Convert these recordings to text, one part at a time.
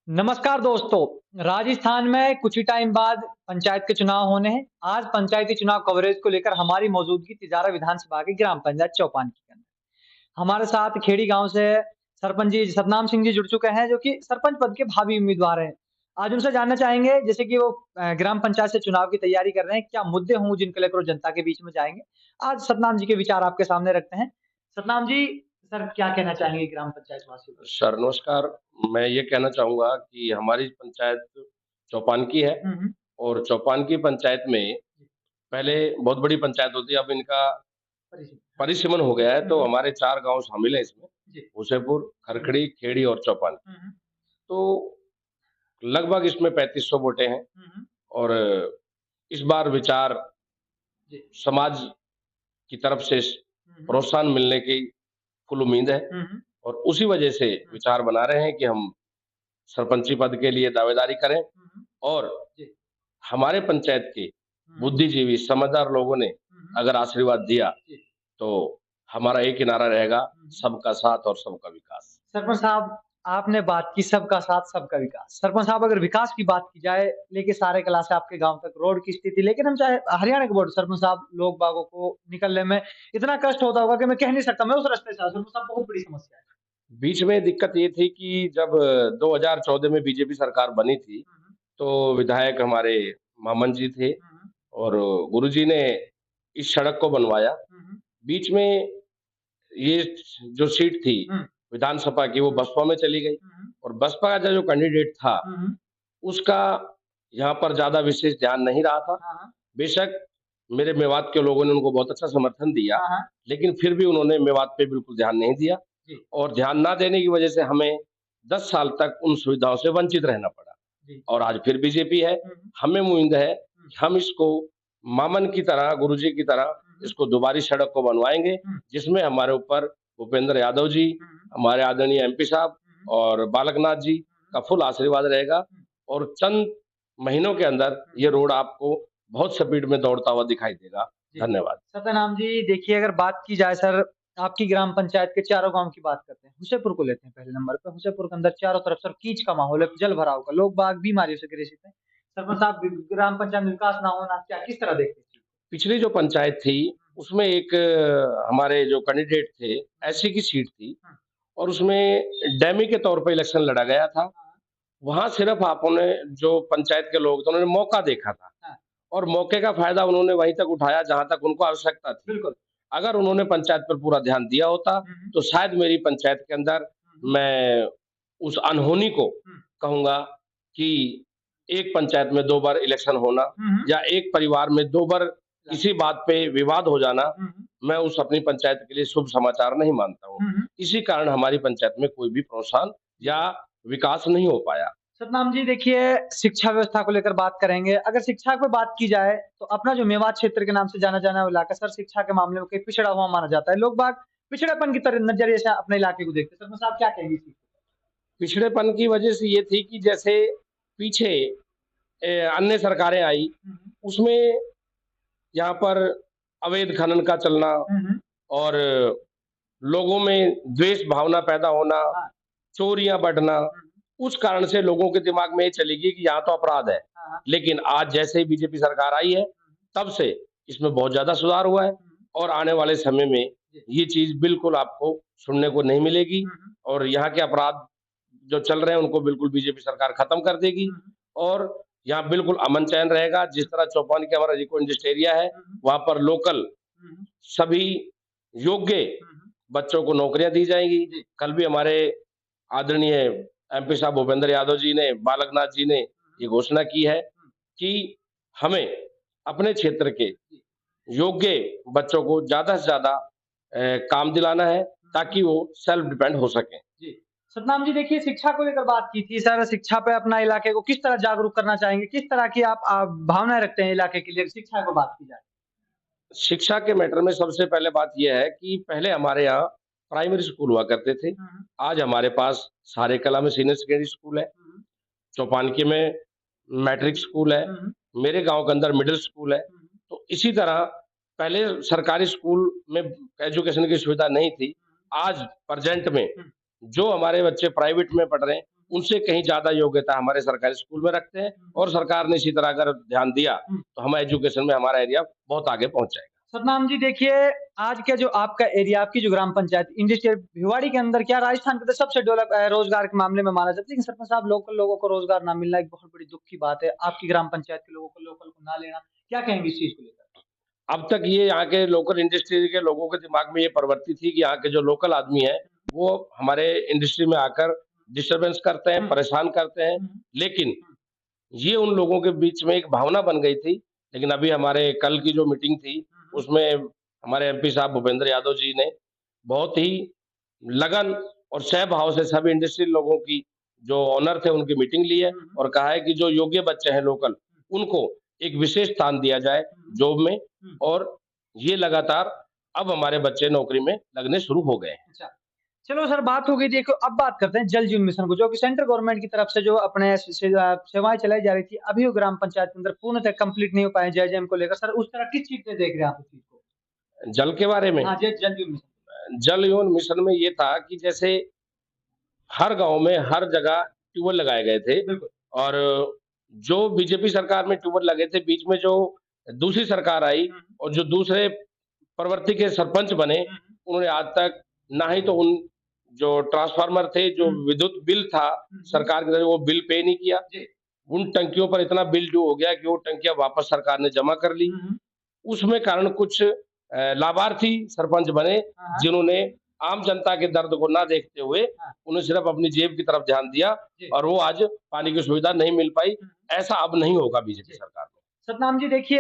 नमस्कार दोस्तों, राजस्थान में कुछ ही टाइम बाद पंचायत के चुनाव होने हैं। आज पंचायती चुनाव कवरेज को लेकर हमारी मौजूदगी तिजारा विधानसभा की ग्राम पंचायत चौपान के अंदर। हमारे साथ खेड़ी गांव से सरपंच जी सतनाम सिंह जी जुड़ चुके हैं, जो कि सरपंच पद के भावी उम्मीदवार हैं। आज उनसे जानना चाहेंगे, जैसे कि वो ग्राम पंचायत से चुनाव की तैयारी कर रहे हैं, क्या मुद्दे हों जिनको लेकर वो जनता के बीच में जाएंगे। आज सतनाम जी के विचार आपके सामने रखते हैं। सतनाम जी, सर क्या कहना चाहेंगे ग्राम पंचायत वासियों को? सर नमस्कार। मैं ये कहना चाहूँगा कि हमारी पंचायत चौपान की है हम्म, हम्म, और चौपान की पंचायत में पहले बहुत बड़ी पंचायत होती है, अब इनका परिचय। परिसीमन हो गया है, हम्म, तो हमारे 4 गाँव शामिल हैं इसमें, जी। उसेपुर, हुँ, खरखड़ी, खेड़ी और चौपान। हुँ, हुँ, तो लगभग इसमें 3500 वोटें हैं हुँ, हुँ, और इस बार विचार जी। समाज की तरफ से हुँ, हुँ, प्रोत्साहन मिलने की फुल उम्मीद है हुँ, हुँ, और उसी वजह से हुँ, विचार बना रहे हैं कि हम सरपंची पद के लिए दावेदारी करें हुँ, हुँ, और जी। हमारे पंचायत के हुँ, हुँ, बुद्धिजीवी, समझदार लोगों ने हुँ, हुँ, अगर आशीर्वाद दिया, जी। तो हमारा एक ही नारा रहेगा, हुँ, हुँ। सबका साथ और सबका विकास। सरपंच साहब, आपने बात की सबका साथ, सबका विकास। सरपंच साहब, अगर विकास की बात की जाए, लेके सारे कला से आपके गाँव तक रोड की स्थिति, लेकिन हम चाहे हरियाणा के बोर्ड सरपंच साहब, लोग बागों को निकलने में इतना कष्ट होता होगा कि मैं कह नहीं सकता, मैं उस रास्ते से सरपंच साहब, बहुत बड़ी समस्या है। बीच में दिक्कत ये थी कि जब 2014 में बीजेपी सरकार बनी थी, हुँ, हुँ, तो विधायक हमारे मामन जी थे हुँ, हुँ, और गुरुजी ने इस सड़क को बनवाया। हुँ, हुँ, बीच में ये जो सीट थी हुँ, विधानसभा की, वो हुँ, बसपा में चली गई हुँ, और बसपा का जो कैंडिडेट था, हुँ, हुँ, उसका यहाँ पर ज़्यादा विशेष ध्यान नहीं रहा था। हाँ, हाँ, बेशक मेरे मेवात के लोगों ने उनको बहुत अच्छा समर्थन दिया, हाँ, हाँ, लेकिन फिर भी उन्होंने मेवात पे बिल्कुल ध्यान नहीं दिया जी, और ध्यान ना देने की वजह से हमें 10 साल तक उन सुविधाओं से वंचित रहना पड़ा जी। और आज फिर बीजेपी है। हुँ, हुँ, हमें उम्मीद है हुँ, कि हम इसको मामन की तरह, गुरुजी की तरह हुँ, हुँ, इसको दोबारी सड़क को बनवाएँगे, हुँ, जिसमें हमारे ऊपर भूपेंद्र यादव जी, हुँ, हुँ, हमारे आदरणीय एमपी साहब हुँ, हुँ, और बालकनाथ जी हुँ, का फुल आशीर्वाद रहेगा हुँ, और चंद महीनों के अंदर हुँ, ये हुँ, रोड आपको बहुत स्पीड में दौड़ता हुआ दिखाई देगा। जी। धन्यवाद। सत्यनाम जी, देखिए अगर बात की जाए सर, आपकी ग्राम पंचायत के चारों गाँव की बात करते हैं। हुसेपुर को लेते हैं पहले नंबर पे। हुसेपुर के अंदर चारों तरफ सर कीच का माहौल है, जल-भराव का, लोग-बाग बीमारियों से ग्रसित हैं। सरपंच साहब, ग्राम पंचायत में विकास ना होना, क्या किस तरह देखते हैं इस चीज़ पिछली जो पंचायत थी, को? उसमें एक हमारे जो कैंडिडेट थे, हुँ, एससी की सीट थी हुँ, और उसमें डैमी के तौर पे इलेक्शन लड़ा गया था। हाँ, वहाँ सिर्फ़ आपने जो पंचायत के लोग थे, उन्होंने मौका देखा था हाँ, और मौके का फ़ायदा उन्होंने वहीं तक उठाया जहाँ तक उनको आवश्यकता थी। बिल्कुल। अगर उन्होंने पंचायत पर पूरा ध्यान दिया होता, हुँ, हुँ, तो शायद मेरी पंचायत के अंदर हुँ, हुँ, मैं उस अनहोनी को हुँ, कहूँगा कि एक पंचायत में 2 बार इलेक्शन होना हुँ, हुँ, या एक परिवार में 2 बार ला किसी बात पे विवाद हो जाना, हुँ, हुँ, मैं उस अपनी पंचायत के लिए शुभ समाचार नहीं मानता हूँ। हुँ, हुँ, इसी कारण हमारी पंचायत में कोई भी प्रोत्साहन जी। या विकास नहीं हो पाया। सतनाम जी, देखिए शिक्षा व्यवस्था को लेकर बात करेंगे। अगर शिक्षा पे बात की जाए, तो अपना जो मेवात क्षेत्र के नाम से जाना जाना इलाका सर, शिक्षा के मामले में कहीं पिछड़ा हुआ माना जाता है। लोग बाग पिछड़ेपन की तरह नज़रिए से अपने इलाके को देखते हैं। सरपंच साहब क्या कहेंगे इस चीज़ पे? पिछड़ेपन की वजह से ये थी कि जैसे पीछे अन्य सरकारें आई, हुँ, हुँ, उसमें यहाँ पर अवैध खनन का चलना हुँ, हुँ, और लोगों में द्वेष भावना पैदा होना, हाँ, चोरियाँ बढ़ना, हुँ, हुँ, उस कारण से लोगों के दिमाग में ये चली गई कि यहाँ तो अपराध है। हाँ, हाँ, लेकिन आज जैसे ही बीजेपी सरकार आई है, हुँ, तब से इसमें बहुत ज़्यादा सुधार हुआ है हुँ, हुँ, और आने वाले समय में जी, ये चीज़ बिल्कुल आपको सुनने को नहीं मिलेगी हुँ, हुँ, और यहाँ के अपराध जो चल रहे हैं, उनको बिल्कुल बीजेपी सरकार खत्म कर देगी हुँ, हुँ, और यहाँ बिल्कुल अमन-चैन रहेगा। जिस हुँ, तरह चौपान के हमारा इको इंडस्ट्री एरिया है, हुँ, हुँ, वहाँ पर लोकल हुँ, हुँ, सभी योग्य हुँ, हुँ, बच्चों को नौकरियाँ दी जाएँगी। जी, कल भी हमारे आदरणीय एमपी साहब भूपेंद्र यादव जी ने, बालकनाथ जी ने हुँ, ये हुँ, घोषणा की है हुँ, कि हमें अपने क्षेत्र के जी, योग्य बच्चों को ज़्यादा से ज़्यादा काम दिलाना है, हुँ, हुँ। ताकि वो सेल्फ डिपेंड हो सकें। जी। सतनाम जी, देखिए शिक्षा को लेकर बात की थी सर, शिक्षा पे अपना इलाके को किस तरह जागरूक करना चाहेंगे? किस तरह की आप भावनाएँ रखते हैं इलाके के लिए शिक्षा को बात की जाए? शिक्षा के मैटर में सबसे पहले बात ये है कि पहले हमारे यहाँ प्राइमरी स्कूल हुआ करते थे। हुँ, हुँ, आज हमारे पास सारेकला में सीनियर सेकेंडरी स्कूल है, हुँ, चौपानकी में मैट्रिक स्कूल है, हुँ, हुँ, मेरे गाँव के अंदर मिडल स्कूल है। हुँ, हुँ, तो इसी तरह पहले सरकारी स्कूल में एजुकेशन की सुविधा नहीं थी। हुँ, आज प्रेज़ेंट में हुँ, जो हमारे बच्चे प्राइवेट में पढ़ रहे हैं, उनसे कहीं ज़्यादा योग्यता हमारे सरकारी स्कूल में रखते हैं और सरकार ने इसी तरह अगर ध्यान दिया, तो हम एजुकेशन में हमारा एरिया बहुत आगे पहुँच जाएगा। सतनाम जी देखिए, आज का जो आपका एरिया, आपकी जो ग्राम पंचायत इंडस्ट्रियल भिवाड़ी के अंदर क्या राजस्थान के अंदर सबसे डेवलप रोजगार के मामले में माना जाता है, लेकिन सरपंच साहब लोकल लोगों को रोजगार ना मिलना एक बहुत बड़ी दुःख की बात है। आपकी ग्राम पंचायत के लोगों को लोकल को ना लेना, क्या कहेंगे इस चीज़ को लेकर? अब तक ये यहाँ के लोकल इंडस्ट्री के लोगों के दिमाग में ये प्रवृत्ति थी कि यहाँ के जो लोकल आदमी हैं, वो हमारे इंडस्ट्री में आकर डिस्टर्बेंस करते हैं, परेशान करते हैं। लेकिन ये उन लोगों के बीच में एक भावना बन गई थी, लेकिन अभी हमारे कल की जो मीटिंग थी, उसमें हमारे एमपी साहब भूपेंद्र यादव जी ने बहुत ही लगन और सहभाव से सभी इंडस्ट्रियल लोगों की जो ओनर थे, उनकी मीटिंग ली है और कहा है कि जो योग्य बच्चे हैं लोकल, उनको एक विशेष स्थान दिया जाए जॉब में और ये लगातार अब हमारे बच्चे नौकरी में लगने शुरू हो गए हैं। अच्छा। चलो सर बात हो गई देखो अब बात करते हैं जल जीवन मिशन को जो कि सेंट्रल गवर्नमेंट की तरफ से जो अपने सेवाएँ चलाई जा रही थी, अभी वो ग्राम पंचायत के अंदर पूर्णतः कंप्लीट नहीं हो पाए जय-जय को लेकर। सर उस तरह किस चीज़ से देख रहे हैं आप उस चीज़ को? जल के बारे में हाँ, जल जीवन मिशन। जल जीवन मिशन में ये था कि जैसे हर गाँव में हर जगह ट्यूबवेल लगाए गए थे बिल्कुल। और जो बीजेपी सरकार में ट्यूबवेल लगे थे, बीच में जो दूसरी सरकार आई और जो दूसरे प्रवृत्ति के सरपंच बने, उन्होंने आज तक ना ही तो उन जो ट्रांसफार्मर थे, जो विद्युत बिल था सरकार की तरफ वो बिल पे नहीं किया। उन टंकियों पर इतना बिल ड्यू हो गया कि वो टंकियाँ वापस सरकार ने जमा कर ली। उसमें कारण कुछ लाभार्थी सरपंच बने, जिन्होंने आम जनता के दर्द को ना देखते हुए उन्हें सिर्फ अपनी जेब की तरफ ध्यान दिया और वो आज पानी की सुविधा नहीं मिल पाई। ऐसा अब नहीं होगा बीजेपी सरकार में। सतनाम जी देखिए,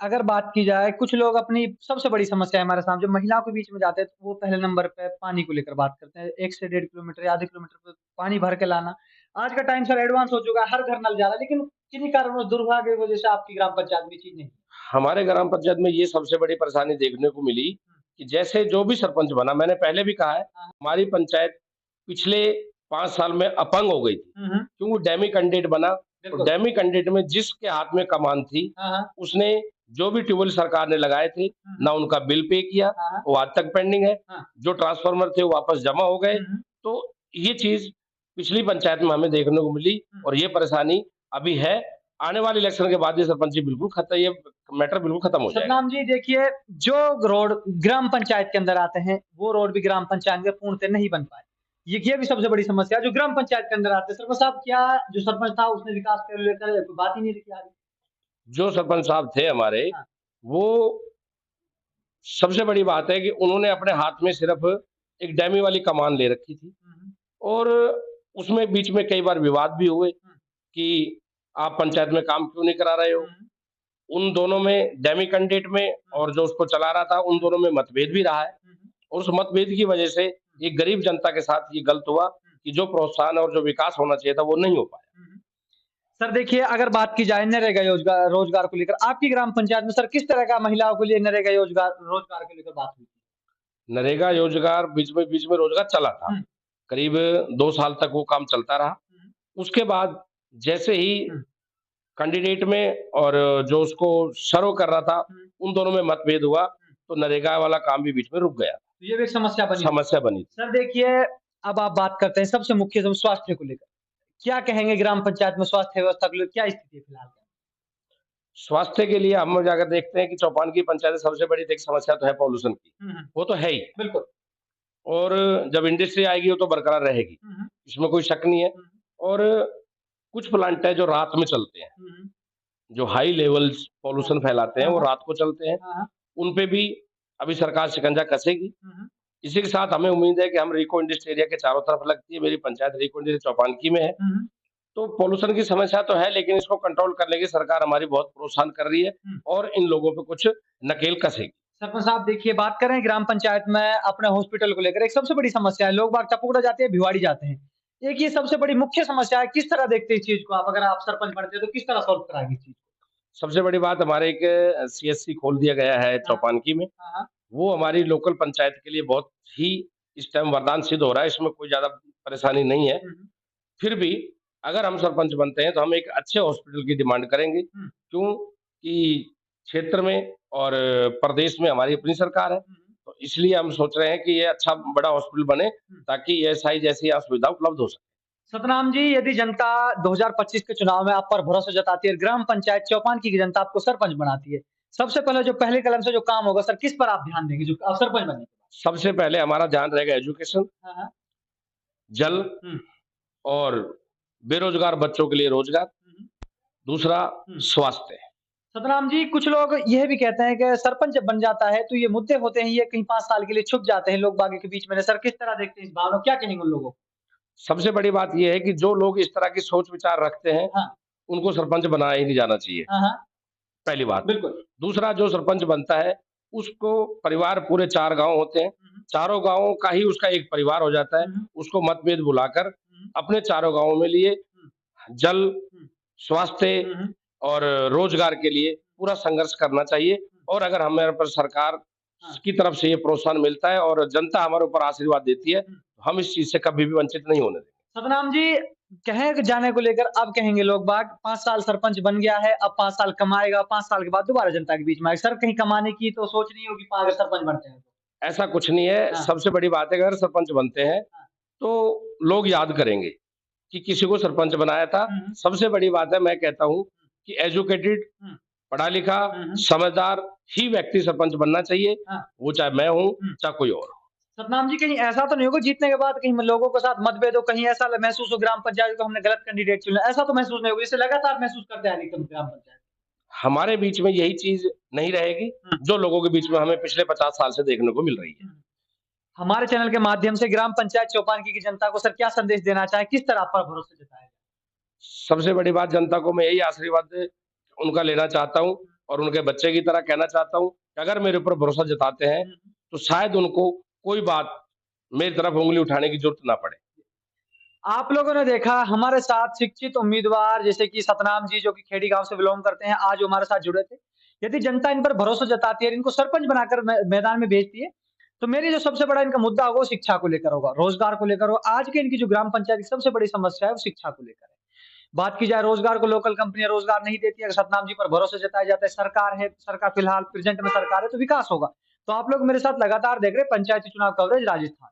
अगर बात की जाए कुछ लोग अपनी सबसे बड़ी समस्या है हमारे सामने जो महिलाओं के बीच में जाते हैं, तो वो पहले नंबर पे पानी को लेकर बात करते हैं। 1 से 1.5 किलोमीटर या आधे किलोमीटर पे पानी भर के लाना। आज का टाइम सर एडवांस हो चुका है, हर घर नल जा रहा है, लेकिन किन्हीं कारणवश दुर्भाग्य की वजह से आपकी ग्राम पंचायत में ये चीज़ नहीं। हमारे ग्राम पंचायत में ये सबसे बड़ी परेशानी देखने को मिली कि जैसे जो भी सरपंच बना, मैंने पहले भी कहा है, हमारी पंचायत पिछले 5 साल में अपंग हो गई थी। क्योंकि डैमी कैंडिडेट बना, तो डैमी कैंडिडेट में जिसके हाथ में कमान थी, उसने जो भी ट्यूबवेल सरकार ने लगाए थे, ना उनका बिल पे किया, वो आज तक पेंडिंग है। जो ट्रांसफार्मर थे, वो वापस जमा हो गए। तो ये चीज़ पिछली पंचायत में हमें देखने को मिली और ये परेशानी अभी है। आने वाले इलेक्शन के बाद ये सरपंची बिल्कुल ये मैटर बिल्कुल खत्म हो जाएगा। सतनाम जी देखिए, जो रोड ग्राम पंचायत के अंदर आते हैं, वो रोड भी ग्राम पंचायत में पूर्णतः नहीं बन पाए। ये भी सबसे बड़ी समस्या है, जो ग्राम पंचायत के अंदर आते हैं। सरपंच साहब क्या जो सरपंच था उसने विकास को लेकर कोई बात ही नहीं रखी आगे? जो सरपंच साहब थे हमारे, वो सबसे बड़ी बात है कि उन्होंने अपने हाथ में सिर्फ़ एक डैमी वाली कमान ले रखी थी और उसमें बीच में कई बार विवाद भी हुए कि आप पंचायत में काम क्यों नहीं करा रहे हो? उन दोनों में डैमी कैंडिडेट में और जो उसको चला रहा था, उन दोनों में मतभेद भी रहा है और उस मतभेद की वजह से ये गरीब जनता के साथ ये गलत हुआ कि जो प्रोत्साहन और जो विकास होना चाहिए था, वो नहीं हो पाया। सर देखिए, अगर बात की जाए नरेगा रोजगार को लेकर, आपकी ग्राम पंचायत में सर किस तरह का महिलाओं के लिए नरेगा रोजगार को लेकर बात हुई? नरेगा रोजगार बीच में रोजगार चला था। करीब 2 साल तक वो काम चलता रहा। उसके बाद जैसे ही कैंडिडेट में और जो उसको सर्व कर रहा था, उन दोनों में मतभेद हुआ, तो नरेगा वाला काम भी बीच में रुक गया। तो ये भी एक समस्या बनी। थी। सर देखिए, अब आप बात करते हैं सबसे मुख्य स्वास्थ्य को लेकर। क्या कहेंगे ग्राम पंचायत में स्वास्थ्य व्यवस्था को लेकर क्या स्थिति है फिलहाल? स्वास्थ्य के लिए हम जाकर देखते हैं कि चौपान की पंचायत में सबसे बड़ी एक समस्या तो है पॉल्यूशन की। वो तो है ही। बिल्कुल। और जब इंडस्ट्री आएगी वो तो बरकरार रहेगी। इसमें कोई शक नहीं है। और कुछ प्लांट है जो रात में चलते हैं। जो हाई लेवल्स पॉल्यूशन फैलाते हैं वो रात को चलते हैं। उन पे भी अभी सरकार शिकंजा कसेगी। इसी के साथ हमें उम्मीद है कि हम रिको इंडस्ट्री एरिया के चारों तरफ लगती है। मेरी पंचायत रिको इंडस्ट्री चौपानकी में है। तो पॉल्यूशन की समस्या तो है, लेकिन इसको कंट्रोल करने की सरकार हमारी बहुत प्रोत्साहन कर रही है और इन लोगों पे कुछ नकेल कसेगी। सरपंच साहब देखिए, बात करें ग्राम पंचायत में अपने हॉस्पिटल को लेकर एक सबसे बड़ी समस्या है, लोग बाग टपुकड़ा जाते हैं, भिवाड़ी जाते हैं। एक ये सबसे बड़ी मुख्य समस्या है, किस तरह देखते हैं इस चीज़ को आप? अगर आप सरपंच बनते हैं तो किस तरह सॉल्व कराएँगे इस चीज़ को? सबसे बड़ी बात हमारे एक सीएचसी खोल दिया गया है चौपानकी में। वो हमारी लोकल पंचायत के लिए बहुत ही इस टाइम वरदान सिद्ध हो रहा है, इसमें कोई ज़्यादा परेशानी नहीं है। फिर भी अगर हम सरपंच बनते हैं तो हम एक अच्छे हॉस्पिटल की डिमांड करेंगे। क्यों कि क्षेत्र में और प्रदेश में हमारी अपनी सरकार है। तो इसलिए हम सोच रहे हैं कि ये अच्छा बड़ा हॉस्पिटल बने ताकि ईएसआई जैसी सुविधा उपलब्ध हो सके। सतनाम जी, यदि जनता 2025 के चुनाव में आप पर भरोसा जताती है, ग्राम पंचायत चौपान की जनता आपको सरपंच बनाती है, सबसे पहले जो पहले कदम से जो काम होगा सर, किस पर आप ध्यान देंगे जो आप सरपंच बनने के बाद? सबसे पहले हमारा ध्यान रहेगा एजुकेशन, हाँ, हाँ। जल हुँ। और बेरोजगार बच्चों के लिए रोजगार, हुँ, हुँ। दूसरा हुँ। स्वास्थ्य। सतनाम जी, कुछ लोग यह भी कहते हैं कि सरपंच जब बन जाता है, तो ये मुद्दे होते हैं, ये कहीं 5 साल के लिए छुप जाते हैं लोग बागी के बीच में। सर, किस तरह देखते हैं इस भावना को? क्या कहेंगे उन लोगों को? सबसे बड़ी बात ये है कि जो लोग इस तरह की सोच-विचार रखते हैं, हाँ। उनको सरपंच बनाया ही नहीं जाना चाहिए, हाँ, हाँ। पहली बात। बिल्कुल। दूसरा जो सरपंच बनता है, उसको परिवार पूरे 4 गाँव होते हैं, हुँ, हुँ। चारों गाँवों का ही उसका एक परिवार हो जाता है, हुँ, हुँ। उसको मतभेद भुलाकर हुँ, अपने चारों गाँवों में लिए हुँ। जल, हुँ। स्वास्थ्य हुँ, हुँ। और रोजगार के लिए पूरा संघर्ष करना चाहिए और अगर हमारे पर सरकार हाँ। की तरफ से ये प्रोत्साहन मिलता है और जनता हमारे ऊपर आशीर्वाद देती है, हुँ। तो हम इस चीज़ से कभी भी वंचित नहीं होने देंगे। सतनाम जी, कहे जाने को लेकर अब कहेंगे लोग बाग 5 साल सरपंच बन गया है, अब 5 साल कमाएगा, 5 साल के बाद दोबारा जनता के बीच में आएगा। सर, कहीं कमाने की तो सोच नहीं होगी अगर सरपंच बनते हैं तो? ऐसा कुछ नहीं है, हाँ, सबसे बड़ी बात है अगर सरपंच बनते हैं, हाँ। तो लोग याद करेंगे कि किसी को सरपंच बनाया था। हुँ, हुँ। सबसे बड़ी बात है मैं कहता हूँ कि एजुकेटेड, हुँ, पढ़ा-लिखा, हुँ, हुँ। समझदार ही व्यक्ति सरपंच बनना चाहिए, हाँ। वो चाहे मैं हूँ, हुँ। चाहे कोई और हो। सतनाम जी, कहीं ऐसा तो नहीं होगा जीतने के बाद कहीं लोगों के साथ मतभेद हो, कहीं ऐसा महसूस हो ग्राम पंचायत को हमने गलत कैंडिडेट चुना, ऐसा तो महसूस नहीं होगा? इसे लगातार महसूस करते आ रही है ग्राम पंचायत। हमारे बीच में यही चीज़ नहीं रहेगी, हुँ, जो लोगों के बीच में हमें पिछले 50 साल से देखने को मिल रही है। हुँ। हमारे चैनल के माध्यम से ग्राम पंचायत चौपानकी की जनता को सर क्या संदेश देना चाहें? किस तरह आप पर भरोसा जताया? सबसे बड़ी बात जनता को मैं यही आशीर्वाद उनका लेना चाहता हूँ और उनके बच्चे की तरह कहना चाहता हूँ कि अगर मेरे ऊपर भरोसा जताते हैं, हुँ, हुँ। तो शायद उनको कोई बात मेरी तरफ उँगली उठाने की ज़रूरत ना पड़े। आप लोगों ने देखा हमारे साथ शिक्षित उम्मीदवार जैसे कि सतनाम जी जो कि खेड़ी गाँव से बिलॉन्ग करते हैं, आज वो हमारे साथ जुड़े थे। यदि जनता इन पर भरोसा जताती है, इनको सरपंच बनाकर मैदान में भेजती है, तो मेरी जो सबसे बड़ा इनका मुद्दा होगा वो शिक्षा को लेकर होगा, रोज़गार को लेकर होगा। आज के इनकी जो ग्राम पंचायत की सबसे बड़ी समस्या है वो शिक्षा को लेकर है। बात की जाए रोज़गार को, लोकल कंपनियाँ रोज़गार नहीं देती है, अगर सतनाम जी पर भरोसा जताया जाता है, सरकार है, सरकार फिलहाल प्रेज़ेंट में सरकार है तो विकास होगा। तो आप लोग मेरे साथ लगातार देख रहे हैं पंचायती चुनाव कवरेज राजस्थान।